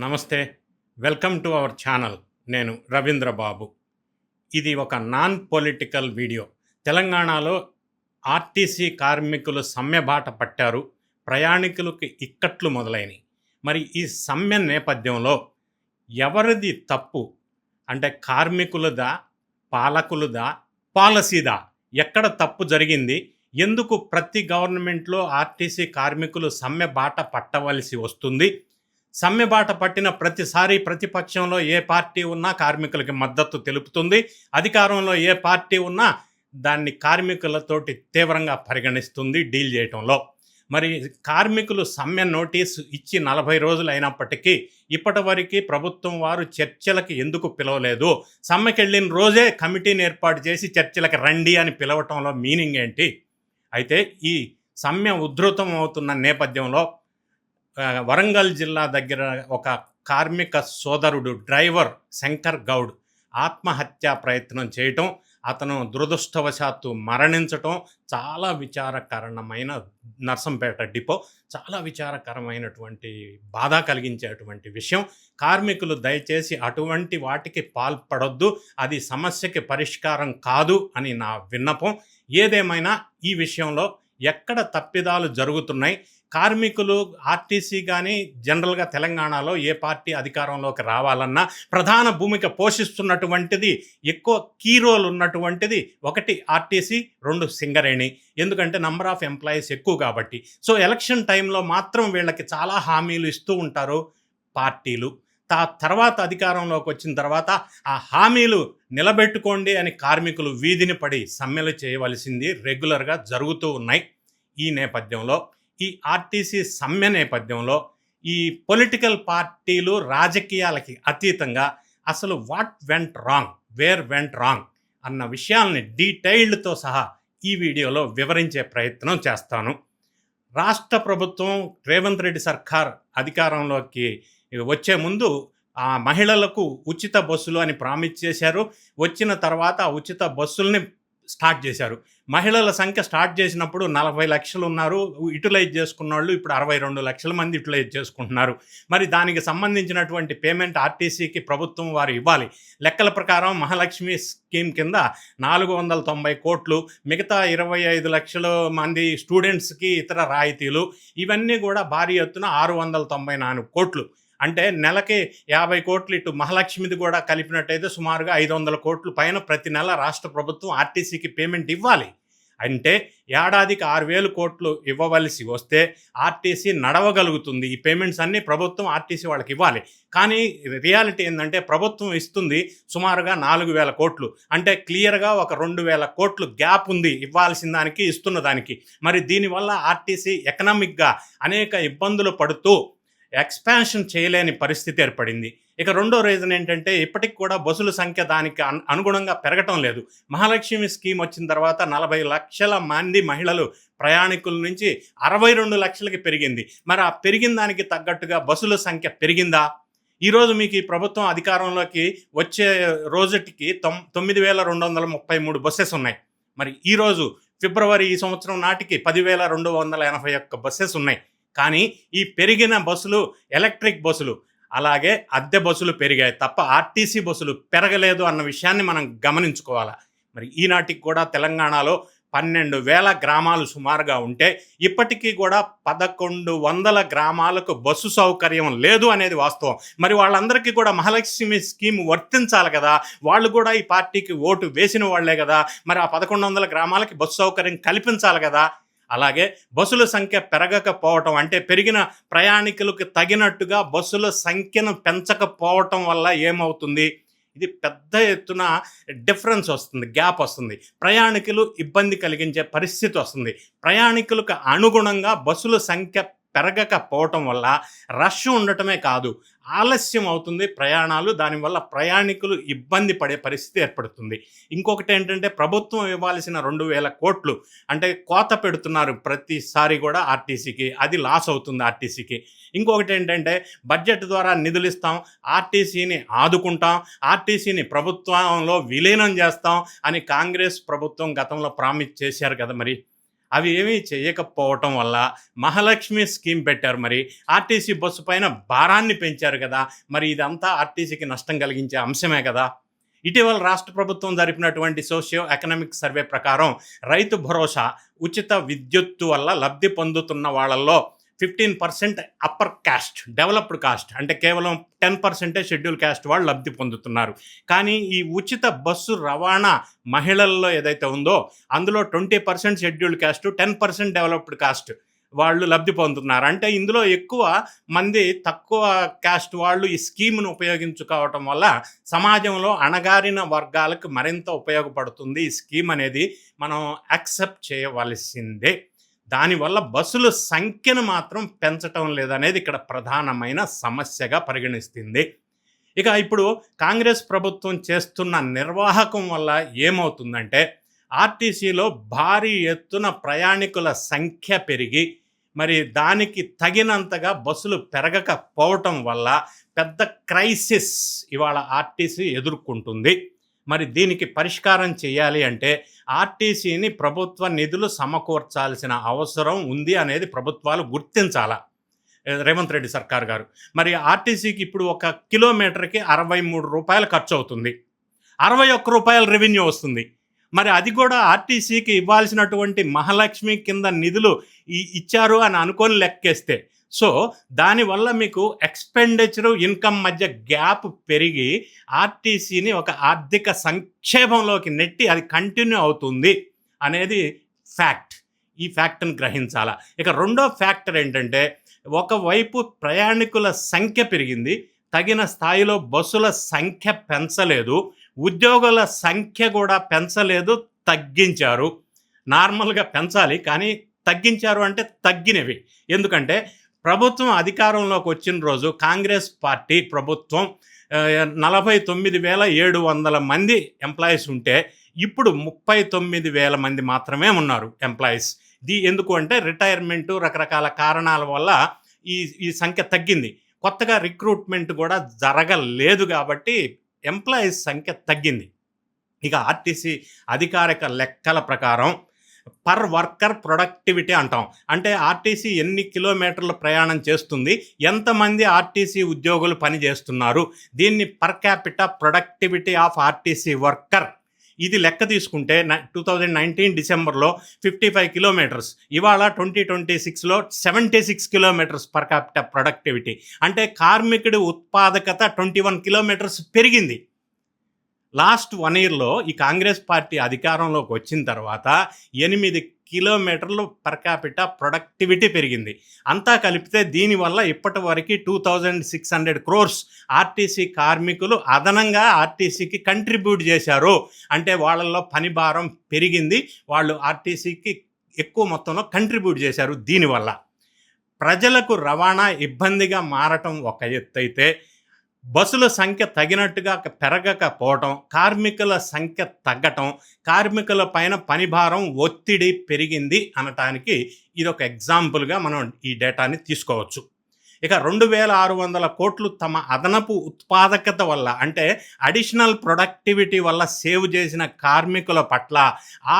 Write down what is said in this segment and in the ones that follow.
నమస్తే. Welcome to our channel. నేను రవీంద్ర బాబు. ఇది ఒక నాన్ పొలిటికల్ వీడియో. తెలంగాణలో ఆర్టీసీ కార్మికులు సమ్మె బాట పట్టారు. ప్రయాణికులకు ఇక్కట్లు మొదలైనయి. మరి ఈ సమ్మె నేపథ్యంలో ఎవరిది తప్పు? అంటే కార్మికులదా? పాలకులదా? పాలసీదా? ఎక్కడ తప్పు జరిగింది? ఎందుకు ప్రతి గవర్నమెంట్‌లో ఆర్టీసీ కార్మికులు సమ్మె బాట పట్టవలసి వస్తుంది? సమ్మె బాట పట్టిన ప్రతిసారి ప్రతిపక్షంలో ఏ పార్టీ ఉన్నా కార్మికులకి మద్దతు తెలుపుతుంది. అధికారంలో ఏ పార్టీ ఉన్నా దాన్ని కార్మికులతోటి తీవ్రంగా పరిగణిస్తుంది డీల్ చేయటంలో. మరి కార్మికులు సమ్మె నోటీసు ఇచ్చి 40 రోజులు అయినప్పటికీ ఇప్పటివరకు ప్రభుత్వం వారు చర్చలకి ఎందుకు పిలవలేదు? సమ్మెకెళ్ళిన రోజే కమిటీని ఏర్పాటు చేసి చర్చలకు రండి అని పిలవటంలో మీనింగ్ ఏంటి? అయితే ఈ సమ్మె ఉధృతం అవుతున్న నేపథ్యంలో వరంగల్ జిల్లా దగ్గర ఒక కార్మిక సోదరుడు డ్రైవర్ శంకర్ గౌడ్ ఆత్మహత్యా ప్రయత్నం చేయటం, అతను దురదృష్టవశాత్తు మరణించటం చాలా విచారకరమైన నర్సంపేట డిపో చాలా విచారకరమైనటువంటి బాధ కలిగించేటువంటి విషయం. కార్మికులు దయచేసి అటువంటి వాటికి పాల్పడొద్దు. అది సమస్యకి పరిష్కారం కాదు అని నా విన్నపం. ఏదేమైనా ఈ విషయంలో ఎక్కడ తప్పిదాలు జరుగుతున్నాయి? కార్మికులు ఆర్టీసీ కానీ జనరల్గా తెలంగాణలో ఏ పార్టీ అధికారంలోకి రావాలన్నా ప్రధాన భూమిక పోషిస్తున్నటువంటిది, ఎక్కువ కీ రోల్ ఉన్నటువంటిది ఒకటి ఆర్టీసీ, 2 సింగరేణి. ఎందుకంటే నంబర్ ఆఫ్ ఎంప్లాయీస్ ఎక్కువ కాబట్టి. సో ఎలక్షన్ టైంలో మాత్రం వీళ్ళకి చాలా హామీలు ఇస్తూ ఉంటారు పార్టీలు. తర్వాత అధికారంలోకి వచ్చిన తర్వాత ఆ హామీలు నిలబెట్టుకోండి అని కార్మికులు వీధిని పడి సమ్మెలు చేయవలసింది రెగ్యులర్గా జరుగుతూ ఉన్నాయి. ఈ నేపథ్యంలో ఈ ఆర్టీసీ సమ్మె నేపథ్యంలో ఈ పొలిటికల్ పార్టీలు రాజకీయాలకి అతీతంగా అసలు what went wrong, where went wrong అన్న విషయాల్ని డీటెయిల్డ్తో సహా ఈ వీడియోలో వివరించే ప్రయత్నం చేస్తాను. రాష్ట్ర ప్రభుత్వం రేవంత్ రెడ్డి సర్కార్ అధికారంలోకి వచ్చే ముందు ఆ మహిళలకు ఉచిత బస్సులు అని ప్రామిస్ చేశారు. వచ్చిన తర్వాత ఉచిత బస్సుల్ని స్టార్ట్ చేశారు. మహిళల సంఖ్య స్టార్ట్ చేసినప్పుడు 40 లక్షలు ఉన్నారు యూటిలైజ్ చేసుకున్న వాళ్ళు, ఇప్పుడు 62 లక్షల మంది యూటిలైజ్ చేసుకుంటున్నారు. మరి దానికి సంబంధించినటువంటి పేమెంట్ ఆర్టీసీకి ప్రభుత్వం వారు ఇవ్వాలి. లెక్కల ప్రకారం మహాలక్ష్మి స్కీమ్ కింద 490 కోట్లు, మిగతా 25 లక్షల మంది స్టూడెంట్స్కి ఇతర రాయితీలు, ఇవన్నీ కూడా భారీ ఎత్తున 694 కోట్లు. అంటే నెలకి 50 కోట్లు ఇటు మహాలక్ష్మిది కూడా కలిపినట్టయితే సుమారుగా 500 కోట్లు పైన ప్రతి నెల రాష్ట్ర ప్రభుత్వం ఆర్టీసీకి పేమెంట్ ఇవ్వాలి. అంటే ఏడాదికి 6,000 కోట్లు ఇవ్వవలసి వస్తే ఆర్టీసీ నడవగలుగుతుంది. ఈ పేమెంట్స్ అన్నీ ప్రభుత్వం ఆర్టీసీ వాళ్ళకి ఇవ్వాలి. కానీ రియాలిటీ ఏంటంటే ప్రభుత్వం ఇస్తుంది సుమారుగా 4,000 కోట్లు. అంటే క్లియర్గా ఒక 2,000 కోట్లు గ్యాప్ ఉంది ఇవ్వాల్సిన దానికి, ఇస్తున్న దానికి. మరి దీనివల్ల ఆర్టీసీ ఎకనామిక్గా అనేక ఇబ్బందులు పడుతూ ఎక్స్పాన్షన్ చేయలేని పరిస్థితి ఏర్పడింది. ఇక రెండో రీజన్ ఏంటంటే ఇప్పటికి కూడా బస్సుల సంఖ్య దానికి అనుగుణంగా పెరగటం లేదు. మహాలక్ష్మి స్కీమ్ వచ్చిన తర్వాత 40 లక్షల మంది మహిళలు ప్రయాణికుల నుంచి 62 లక్షలకి పెరిగింది. మరి ఆ పెరిగిన దానికి తగ్గట్టుగా బస్సుల సంఖ్య పెరిగిందా? ఈరోజు మీకు ఈ ప్రభుత్వం అధికారంలోకి వచ్చే రోజుటికి 9,233 బస్సెస్ ఉన్నాయి. మరి ఈరోజు ఫిబ్రవరి ఈ సంవత్సరం నాటికి 10,281 బస్సెస్ ఉన్నాయి. కానీ ఈ పెరిగిన బస్సులు ఎలక్ట్రిక్ బస్సులు, అలాగే అద్దె బస్సులు పెరిగాయి తప్ప ఆర్టీసీ బస్సులు పెరగలేదు అన్న విషయాన్ని మనం గమనించుకోవాలి. మరి ఈనాటికి కూడా తెలంగాణలో 12,000 గ్రామాలు సుమారుగా ఉంటే ఇప్పటికీ కూడా 1,100 గ్రామాలకు బస్సు సౌకర్యం లేదు అనేది వాస్తవం. మరి వాళ్ళందరికీ కూడా మహాలక్ష్మి స్కీమ్ వర్తించాలి కదా, వాళ్ళు కూడా ఈ పార్టీకి ఓటు వేసిన వాళ్లే కదా, మరి ఆ 1,100 గ్రామాలకి బస్సు సౌకర్యం కల్పించాలి కదా. అలాగే బస్సుల సంఖ్య పెరగకపోవటం, అంటే పెరిగిన ప్రయాణికులకు తగినట్టుగా బస్సుల సంఖ్యను పెంచకపోవటం వల్ల ఏమవుతుంది? ఇది పెద్ద ఎత్తున డిఫరెన్స్ వస్తుంది, గ్యాప్ వస్తుంది. ప్రయాణికులు ఇబ్బంది కలిగించే పరిస్థితి వస్తుంది. ప్రయాణికులకు అనుగుణంగా బస్సుల సంఖ్య పెరగకపోవటం వల్ల రష్ ఉండటమే కాదు, ఆలస్యం అవుతుంది ప్రయాణాలు. దానివల్ల ప్రయాణికులు ఇబ్బంది పడే పరిస్థితి ఏర్పడుతుంది. ఇంకొకటి ఏంటంటే ప్రభుత్వం ఇవ్వాల్సిన 2,000 కోట్లు అంటే కోత పెడుతున్నారు ప్రతిసారి కూడా ఆర్టీసీకి, అది లాస్ అవుతుంది ఆర్టీసీకి. ఇంకొకటి ఏంటంటే బడ్జెట్ ద్వారా నిధులు ఇస్తాం, ఆర్టీసీని ఆదుకుంటాం, ఆర్టీసీని ప్రభుత్వంలో విలీనం చేస్తాం అని కాంగ్రెస్ ప్రభుత్వం గతంలో ప్రామిస్ చేశారు కదా. మరి అవి ఏమీ చేయకపోవటం వల్ల మహాలక్ష్మి స్కీమ్ పెట్టారు. మరి ఆర్టీసీ బస్సు పైన భారాన్ని పెంచారు కదా! మరి ఇదంతా ఆర్టీసీకి నష్టం కలిగించే అంశమే కదా! ఇటీవల రాష్ట్ర ప్రభుత్వం జరిపినటువంటి సోషియో ఎకనామిక్ సర్వే ప్రకారం రైతు భరోసా, ఉచిత విద్యుత్తు వల్ల లబ్ధి పొందుతున్న వాళ్ళల్లో 15% అప్పర్ కాస్ట్, డెవలప్డ్ కాస్ట్, అంటే కేవలం 10% షెడ్యూల్ కాస్ట్ వాళ్ళు లబ్ధి పొందుతున్నారు. కానీ ఈ ఉచిత బస్సు రవాణా మహిళల్లో ఏదైతే ఉందో అందులో 20% షెడ్యూల్ కాస్ట్, 10% డెవలప్డ్ కాస్ట్ వాళ్ళు లబ్ధి పొందుతున్నారు. అంటే ఇందులో ఎక్కువ మంది తక్కువ కాస్ట్ వాళ్ళు ఈ స్కీమ్ను ఉపయోగించుకోవటం వల్ల సమాజంలో అణగారిన వర్గాలకు మరింత ఉపయోగపడుతుంది ఈ స్కీమ్ అనేది మనం యాక్సెప్ట్ చేయవలసిందే. దానివల్ల బస్సుల సంఖ్యను మాత్రం పెంచటం లేదనేది ఇక్కడ ప్రధానమైన సమస్యగా పరిగణిస్తుంది. ఇక ఇప్పుడు కాంగ్రెస్ ప్రభుత్వం చేస్తున్న నిర్వాహకం వల్ల ఏమవుతుందంటే ఆర్టీసీలో భారీ ఎత్తున ప్రయాణికుల సంఖ్య పెరిగి మరి దానికి తగినంతగా బస్సులు పెరగకపోవటం వల్ల పెద్ద క్రైసిస్ ఇవాళ ఆర్టీసీ ఎదుర్కొంటుంది. మరి దీనికి పరిష్కారం చేయాలి అంటే ఆర్టీసీని ప్రభుత్వ నిధులు సమకూర్చాల్సిన అవసరం ఉంది అనేది ప్రభుత్వాలు గుర్తించాల. రేవంత్ రెడ్డి సర్కార్ గారు మరి ఆర్టీసీకి ఇప్పుడు ఒక కిలోమీటర్కి 63 రూపాయలు ఖర్చు అవుతుంది, 61 రూపాయల రెవెన్యూ వస్తుంది. మరి అది కూడా ఆర్టీసీకి ఇవ్వాల్సినటువంటి మహాలక్ష్మి కింద నిధులు ఇచ్చారు అని అనుకొని లెక్కేస్తే, సో దానివల్ల మీకు ఎక్స్పెండిచరు ఇన్కమ్ మధ్య గ్యాప్ పెరిగి ఆర్టీసీని ఒక ఆర్థిక సంక్షేమంలోకి నెట్టి అది కంటిన్యూ అవుతుంది అనేది ఫ్యాక్ట్. ఈ ఫ్యాక్ట్ని గ్రహించాలా. ఇక రెండో ఫ్యాక్టర్ ఏంటంటే ఒకవైపు ప్రయాణికుల సంఖ్య పెరిగింది, తగిన స్థాయిలో బస్సుల సంఖ్య పెంచలేదు, ఉద్యోగుల సంఖ్య కూడా పెంచలేదు, తగ్గించారు. నార్మల్గా పెంచాలి కానీ తగ్గించారు అంటే తగ్గినవి. ఎందుకంటే ప్రభుత్వం అధికారంలోకి వచ్చిన రోజు కాంగ్రెస్ పార్టీ ప్రభుత్వం 49,700 మంది ఎంప్లాయీస్ ఉంటే ఇప్పుడు 39,000 మంది మాత్రమే ఉన్నారు ఎంప్లాయీస్. ఎందుకు అంటే రిటైర్మెంటు రకరకాల కారణాల వల్ల ఈ సంఖ్య తగ్గింది. కొత్తగా రిక్రూట్మెంట్ కూడా జరగలేదు కాబట్టి ఎంప్లాయీస్ సంఖ్య తగ్గింది. ఇక ఆర్టీసీ అధికారిక లెక్కల ప్రకారం పర్ వర్కర్ ప్రొడక్టివిటీ అంటాం. అంటే ఆర్టీసీ ఎన్ని కిలోమీటర్లు ప్రయాణం చేస్తుంది, ఎంతమంది ఆర్టీసీ ఉద్యోగులు పనిచేస్తున్నారు, దీన్ని per capita productivity of RTC worker ఇది లెక్క తీసుకుంటే 2019 డిసెంబర్లో 55 కిలోమీటర్స్, ఇవాళ 2026లో 76 కిలోమీటర్స్ పర్ క్యాపిటా ప్రొడక్టివిటీ. అంటే కార్మికుడి ఉత్పాదకత 21 కిలోమీటర్స్ పెరిగింది. లాస్ట్ 1 ఇయర్లో ఈ కాంగ్రెస్ పార్టీ అధికారంలోకి వచ్చిన తర్వాత 8 కిలోమీటర్లు పర్ క్యాపిటా ప్రొడక్టివిటీ పెరిగింది. అంతా కలిపితే దీనివల్ల ఇప్పటి వరకు 2600 crores ఆర్టీసీ కార్మికులు అదనంగా ఆర్టీసీకి కంట్రిబ్యూట్ చేశారు. అంటే వాళ్ళల్లో పని భారం పెరిగింది, వాళ్ళు ఆర్టీసీకి ఎక్కువ మొత్తంలో కంట్రిబ్యూట్ చేశారు. దీనివల్ల ప్రజలకు రవాణా ఇబ్బందిగా మారటం ఒక ఎత్తైతే బస్సుల సంఖ్య తగినట్టుగా పెరగకపోవటం, కార్మికుల సంఖ్య తగ్గటం, కార్మికుల పైన పనిభారం ఒత్తిడి పెరిగింది అనటానికి ఇదొక ఎగ్జాంపుల్గా మనం ఈ డేటాని తీసుకోవచ్చు. ఇక 2,600 కోట్లు తమ అదనపు ఉత్పాదకత వల్ల అంటే అడిషనల్ ప్రొడక్టివిటీ వల్ల సేవ్ చేసిన కార్మికుల పట్ల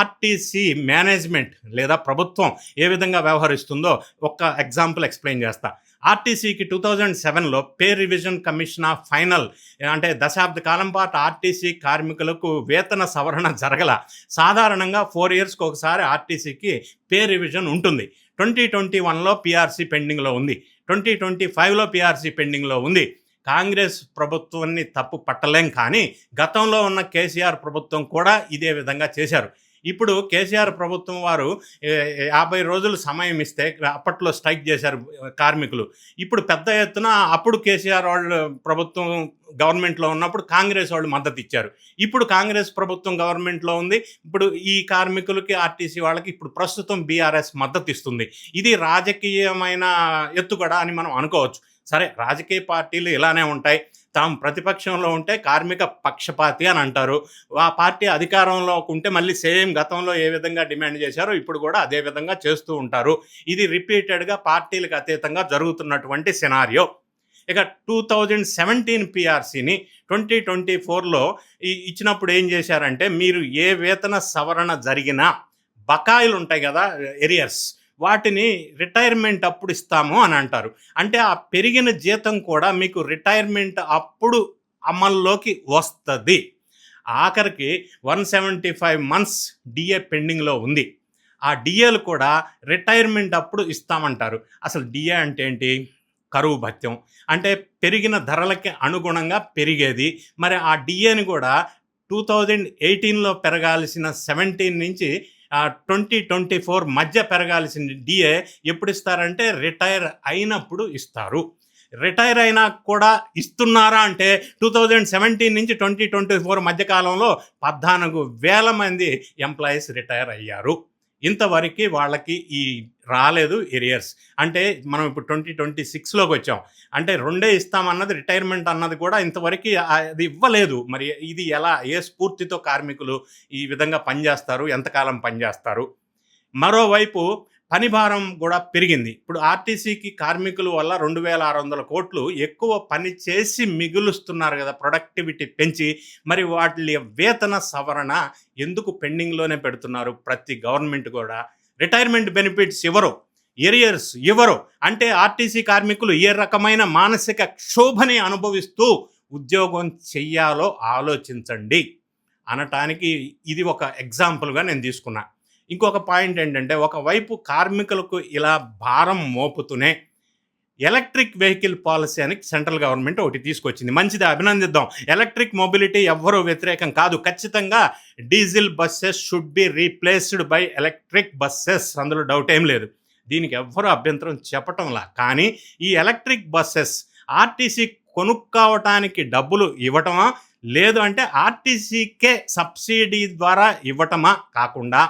ఆర్టీసీ మేనేజ్మెంట్ లేదా ప్రభుత్వం ఏ విధంగా వ్యవహరిస్తుందో ఒక ఎగ్జాంపుల్ ఎక్స్ప్లెయిన్ చేస్తా. ఆర్టీసీకి 2007లో pay revision commission of final అంటే దశాబ్ద కాలం పాటు ఆర్టీసీ కార్మికులకు వేతన సవరణ జరగల. సాధారణంగా 4 yearsకి ఒకసారి ఆర్టీసీకి పే రివిజన్ ఉంటుంది. 2021లో పీఆర్సీ పెండింగ్లో ఉంది, 2025లో పీఆర్సీ పెండింగ్లో ఉంది. కాంగ్రెస్ ప్రభుత్వాన్ని తప్పు పట్టలేం, కానీ గతంలో ఉన్న కేసీఆర్ ప్రభుత్వం కూడా ఇదే విధంగా చేశారు. ఇప్పుడు కేసీఆర్ ప్రభుత్వం వారు 50 రోజులు సమయం ఇస్తే అప్పట్లో స్ట్రైక్ చేశారు కార్మికులు. ఇప్పుడు పెద్ద ఎత్తున అప్పుడు కేసీఆర్ వాళ్ళు ప్రభుత్వం గవర్నమెంట్లో ఉన్నప్పుడు కాంగ్రెస్ వాళ్ళు మద్దతు ఇచ్చారు. ఇప్పుడు కాంగ్రెస్ ప్రభుత్వం గవర్నమెంట్లో ఉంది, ఇప్పుడు ఈ కార్మికులకి ఆర్టీసీ వాళ్ళకి ఇప్పుడు ప్రస్తుతం బీఆర్ఎస్ మద్దతు ఇస్తుంది. ఇది రాజకీయమైన ఎత్తుగడ అని మనం అనుకోవచ్చు. సరే, రాజకీయ పార్టీలు ఇలానే ఉంటాయి, తాము ప్రతిపక్షంలో ఉంటే కార్మిక పక్షపాతి అని అంటారు, ఆ పార్టీ అధికారంలో ఉంటే మళ్ళీ సేమ్ గతంలో ఏ విధంగా డిమాండ్ చేశారో ఇప్పుడు కూడా అదే విధంగా చేస్తూ ఉంటారు. ఇది రిపీటెడ్గా పార్టీలకు అతీతంగా జరుగుతున్నటువంటి సినారియో. ఇక 2017 పీఆర్సీని 2024లో ఇచ్చినప్పుడు ఏం చేశారంటే, మీరు ఏ వేతన సవరణ జరిగినా బకాయిలు ఉంటాయి కదా, ఎరియర్స్, వాటిని రిటైర్మెంట్ అప్పుడు ఇస్తాము అని అంటారు. అంటే ఆ పెరిగిన జీతం కూడా మీకు రిటైర్మెంట్ అప్పుడు అమల్లోకి వస్తుంది. ఆఖరికి 175 మంత్స్ డిఏ పెండింగ్లో ఉంది. ఆ డిఏలు కూడా రిటైర్మెంట్ అప్పుడు ఇస్తామంటారు. అసలు డిఏ అంటే ఏంటి? కరువు భత్యం. అంటే పెరిగిన ధరలకి అనుగుణంగా పెరిగేది. మరి ఆ డిఏని కూడా 2018లో పెరగాల్సిన 17 నుంచి 2024 మధ్య పెరగాల్సిన డిఏ ఎప్పుడు ఇస్తారంటే రిటైర్ అయినప్పుడు ఇస్తారు. రిటైర్ అయినా కూడా ఇస్తున్నారా అంటే 2017 నుంచి 2024 మధ్య కాలంలో 14,000 మంది ఎంప్లాయీస్ రిటైర్ అయ్యారు. ఇంతవరకు వాళ్ళకి ఈ రాలేదు ఎరియర్స్. అంటే మనం ఇప్పుడు 2026లోకి వచ్చాం. అంటే రెండే ఇస్తామన్నది, రిటైర్మెంట్ అన్నది కూడా ఇంతవరకు అది ఇవ్వలేదు. మరి ఇది ఎలా, ఏ స్ఫూర్తితో కార్మికులు ఈ విధంగా పనిచేస్తారు, ఎంతకాలం పనిచేస్తారు? మరోవైపు పని భారం కూడా పెరిగింది. ఇప్పుడు ఆర్టీసీకి కార్మికుల వల్ల 2,600 కోట్లు ఎక్కువ పని చేసి మిగులుస్తున్నారు కదా, ప్రొడక్టివిటీ పెంచి. మరి వాటి వేతన సవరణ ఎందుకు పెండింగ్లోనే పెడుతున్నారు? ప్రతి గవర్నమెంట్ కూడా రిటైర్మెంట్ బెనిఫిట్స్ ఇవ్వరు, ఎరియర్స్ ఇవ్వరు. అంటే ఆర్టీసీ కార్మికులు ఏ రకమైన మానసిక క్షోభని అనుభవిస్తూ ఉద్యోగం చెయ్యాలో ఆలోచించండి అనటానికి ఇది ఒక ఎగ్జాంపుల్గా నేను తీసుకున్నా. ఇంకొక పాయింట్ ఏంటంటే, ఒకవైపు కార్మికులకు ఇలా భారం మోపుతూనే ఎలక్ట్రిక్ వెహికల్ పాలసీ అని సెంట్రల్ గవర్నమెంట్ ఒకటి తీసుకొచ్చింది. మంచిది, అభినందిద్దాం. ఎలక్ట్రిక్ మొబిలిటీ ఎవ్వరూ వ్యతిరేకం కాదు. ఖచ్చితంగా diesel buses should be replaced by electric buses, అందులో డౌట్ ఏం లేదు. దీనికి ఎవ్వరూ అభ్యంతరం చెప్పటంలా. కానీ ఈ ఎలక్ట్రిక్ బస్సెస్ ఆర్టీసీ కొనుక్కోవటానికి డబ్బులు ఇవ్వటమా, లేదు అంటే ఆర్టీసీకే సబ్సిడీ ద్వారా ఇవ్వటమా కాకుండా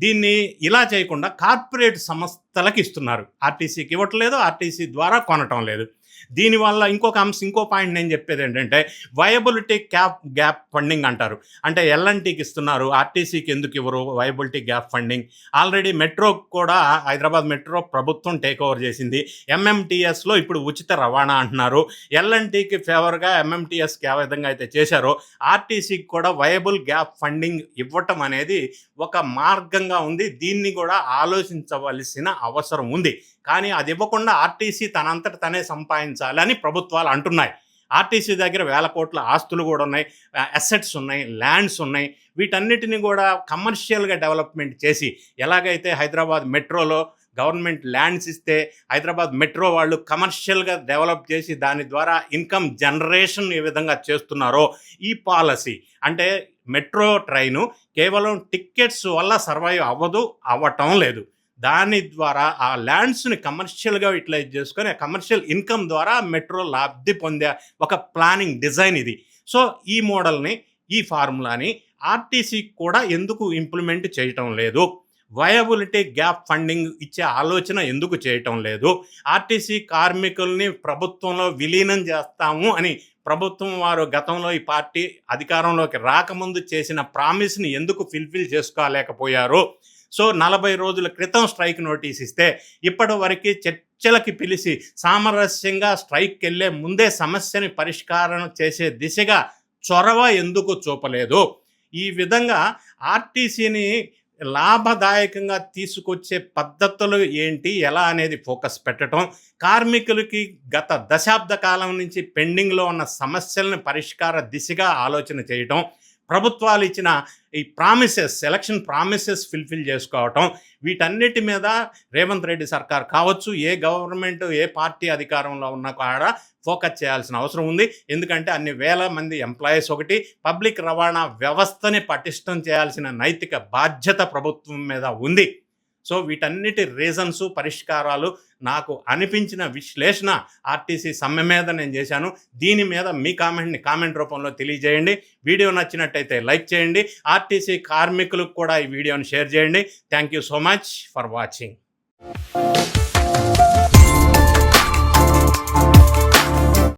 దీన్ని ఇలా చేయకుండా కార్పొరేట్ సంస్థలకు ఇస్తున్నారు. ఆర్టీసీకి ఇవ్వట్లేదు, ఆర్టీసీ ద్వారా కొనటం లేదు. దీనివల్ల ఇంకో పాయింట్ నేను చెప్పేది ఏంటంటే, వయబిలిటీ గ్యాప్ ఫండింగ్ అంటారు. అంటే ఎల్ఎన్టీకి ఇస్తున్నారు, ఆర్టీసీకి ఎందుకు ఇవ్వరు viability gap funding? Already metro కూడా, హైదరాబాద్ మెట్రో ప్రభుత్వం టేక్ ఓవర్ చేసింది. ఎంఎంటీఎస్లో ఇప్పుడు ఉచిత రవాణా అంటున్నారు. ఎల్ఎన్టీకి ఫేవర్గా ఎంఎంటీఎస్కి ఏ విధంగా అయితే చేశారో ఆర్టీసీకి కూడా వయబుల్ గ్యాప్ ఫండింగ్ ఇవ్వటం అనేది ఒక మార్గంగా ఉంది. దీన్ని కూడా ఆలోచించవలసిన అవసరం ఉంది. కానీ అది ఇవ్వకుండా ఆర్టీసీ తనంతట తనే సంపాదించాలని ప్రభుత్వాలు అంటున్నాయి. ఆర్టీసీ దగ్గర 1,000 కోట్ల ఆస్తులు కూడా ఉన్నాయి, అసెట్స్ ఉన్నాయి, ల్యాండ్స్ ఉన్నాయి. వీటన్నిటిని కూడా కమర్షియల్గా డెవలప్మెంట్ చేసి, ఎలాగైతే హైదరాబాద్ మెట్రోలో గవర్నమెంట్ ల్యాండ్స్ ఇస్తే హైదరాబాద్ మెట్రో వాళ్ళు కమర్షియల్గా డెవలప్ చేసి దాని ద్వారా ఇన్కమ్ జనరేషన్ ఏ విధంగా చేస్తున్నారో, ఈ పాలసీ అంటే మెట్రో ట్రైను కేవలం టికెట్స్ వల్ల సర్వైవ్ అవ్వటం లేదు. దాని ద్వారా ఆ ల్యాండ్స్ని కమర్షియల్గా యూటిలైజ్ చేసుకొని ఆ కమర్షియల్ ఇన్కమ్ ద్వారా మెట్రో లబ్ధి పొందే ఒక ప్లానింగ్ డిజైన్ ఇది. సో ఈ మోడల్ని, ఈ ఫార్ములాని ఆర్టీసీ కూడా ఎందుకు ఇంప్లిమెంట్ చేయటం లేదు? వయబిలిటీ గ్యాప్ ఫండింగ్ ఇచ్చే ఆలోచన ఎందుకు చేయటం లేదు? ఆర్టీసీ కార్మికుల్ని ప్రభుత్వంలో విలీనం చేస్తాము అని ప్రభుత్వం వారు గతంలో ఈ పార్టీ అధికారంలోకి రాకముందు చేసిన ప్రామిస్ని ఎందుకు ఫుల్ఫిల్ చేసుకోలేకపోయారు? సో 40 రోజుల క్రితం స్ట్రైక్ నోటీస్ ఇస్తే ఇప్పటి వరకు చర్చలకి పిలిచి సామరస్యంగా స్ట్రైక్కి వెళ్ళే ముందే సమస్యని పరిష్కారం చేసే దిశగా చొరవ ఎందుకు చూపలేదు? ఈ విధంగా ఆర్టీసీని లాభదాయకంగా తీసుకొచ్చే పద్ధతులు ఏంటి, ఎలా అనేది ఫోకస్ పెట్టడం, కార్మికులకి గత దశాబ్ద కాలం నుంచి పెండింగ్లో ఉన్న సమస్యలను పరిష్కార దిశగా ఆలోచన చేయటం, ప్రభుత్వాలు ఇచ్చిన ఈ ప్రామిసెస్, ఎలక్షన్ ప్రామిసెస్ ఫుల్ఫిల్ చేసుకోవటం, వీటన్నిటి మీద రేవంత్ రెడ్డి సర్కార్ కావచ్చు, ఏ గవర్నమెంట్, ఏ పార్టీ అధికారంలో ఉన్నా కూడా ఫోకస్ చేయాల్సిన అవసరం ఉంది. ఎందుకంటే అన్ని వేల మంది ఎంప్లాయీస్ ఒకటి, పబ్లిక్ రవాణా వ్యవస్థని పటిష్టం చేయాల్సిన నైతిక బాధ్యత ప్రభుత్వం మీద ఉంది. సో వీటన్నిటి రీజన్స్, పరిష్కారాలు నాకు అనిపించిన విశ్లేషణ ఆర్టీసీ సమ్మె మీద నేను చేశాను. దీని మీద మీ కామెంట్ రూపంలో తెలియజేయండి. వీడియో నచ్చినట్టయితే లైక్ చేయండి. ఆర్టీసీ కార్మికులకు కూడా ఈ వీడియోని షేర్ చేయండి. Thank you so much for watching.